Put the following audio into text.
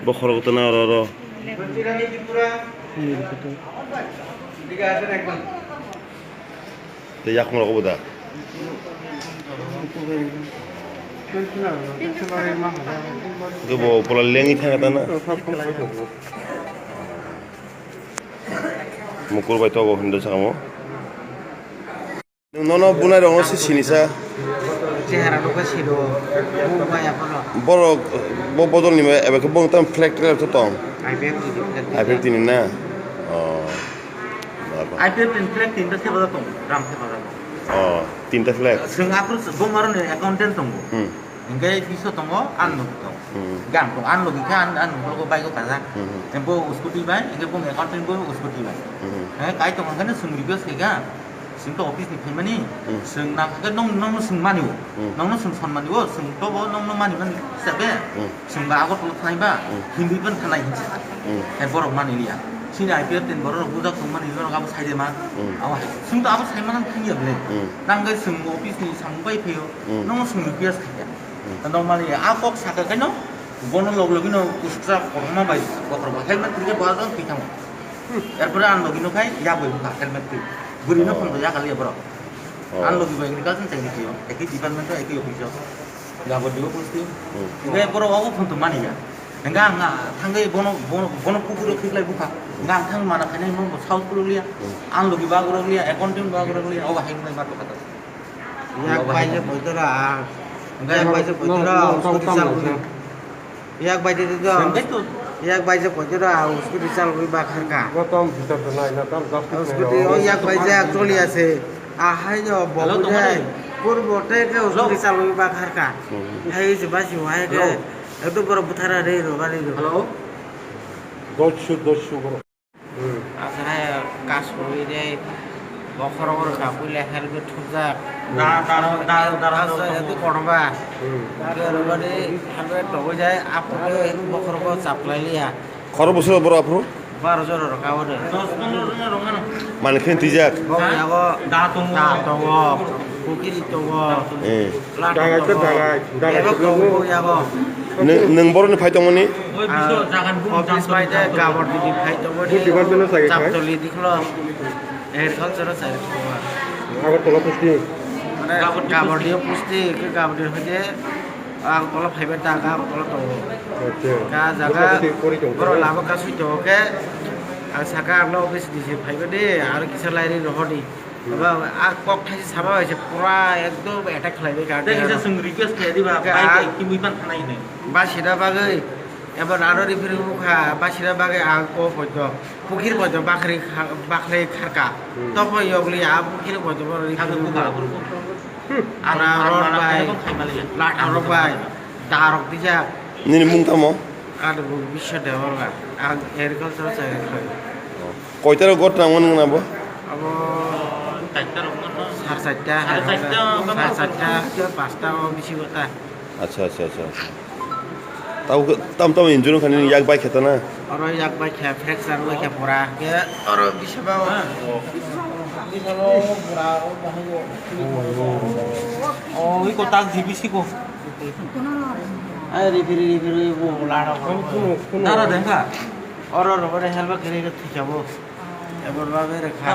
Bokor ko na ro. Tiyak mo ko ba? Gabo pola lengi thanga na. Mukur bai to go hindo sakamo. Nono bunai rong si sinisa. Cehara lo kasiro. Bumaya kono. Borok bo bodol ni ebe ko bong tam flek trailer to tong. IPF tin na. Oh. IPF tin flek tin ta seba tong. Ram seba tong. Oh, tinta flek. Sing aku bomaro ne accountant tong. Engkai piso tong an lo tong. Gam tong an lo kan an ko bai ko kaza. Tempo उसको tea boy engkai bong accountant bo उसको tea boy. Kai tong kan sing review sega. Sing to office ni phemani. Sing na ka nong sing mani wo. Nong sing son mani wo sing to bo nong mani man sabe. Sing ba ko to thanai ba. Hindi ban thanai hinsa. Borok mani liya. Sini IPF tin borok budak sing mani lo ka bo sai de ma. Awa sing to abo sai man thing ya ble. Nang ga sing office ni sang bai pheo. Nong sing review sega. Nong mani a kok sa ka no. Bono log logino kustra korma bai ko korma helmet tri ba dong pitang. Erpore an logino kai ya bai ka helmet tri. Burino pun ya kali ya bro. An lo gibai agriculture technique yo. Eki department eki office. Ga bodio pusti. Ngai bro wa pun to mani ya. Enggak tanggai bono pukul khiklai buka. Enggak thang mana khane mo south pulu liya. An lo giba gro liya accounting ba gro liya. Awa hai mai mat kata. Yak bai je boidara. Enggak bai je boidara usko disal. Yak bai je to. Yak bai je boidara usko disal goi ba kharka. Gotom bhitor to nai na tam उसको ओ yak bai je actually ase ahai jo bobude purbote ke usko disal goi ba kharka. Hai je basi wae ke ekto boro buthara re ro bari ro. Hello. Doshu bro. Asane kas hoi re বখর বড় কাপুলে হেলবে ঠুজা এত করবা রবারে হেলবে টবে যায় আপরে বখর বড় চাপলাইলিয়া খর বছর বড় আপরো 12 জন রকাবরে 10-15 জন রকানো মানে খেন তিজাক বয়াগো দা তঙ্গ কুকিরি তঙ্গ দাগাই তো দাগাই তো বয়াগো neng boroni phai tongoni ওই বিশো জাগান অফিস বাইতে গাবর দিদি ফাই তঙ্গনি ডিপার্টমেন্টে সাইকে খায় চাপতলি দিখলো agriculture side ko agar tola pusti mane gabor dio pusti ke gabor dio hoje ang tola phaibe ta ga tola to ka jaga boro labo ka sui to ke saka amlo office dise phaibe de ar kisar lairi rohodi ba a kok thai saba hoise pura ekdom attack khlaibe ka de isa sung request ke diba bai ki muipan thanai ne ba sida bagai এবার আরো referring মুখা বাসিরা বাগে আগ পয়তো পুকির পয়তো বাখরে খারকা তখন ইগলি আ পুকির পয়তো referring মুখা আরা rod by লাট আরো by দারক দিজা nini mung tamo আর বিশ্ব দেওয়া আর এগ্রিকালচার চাই koitaro got na ngon na bo আবো সারসাইটা পাঁচটা বেশি কথা acha tam injurung kan yak bai kheta na oro yak bai kha fracture oi kha pora ke oro bisaba bisalo pura o bahiyo o oi ko tak jibisi ko ai rifiri bo lada ko nara denga oro ro bare helba kere ke thikabo ebar babe rekha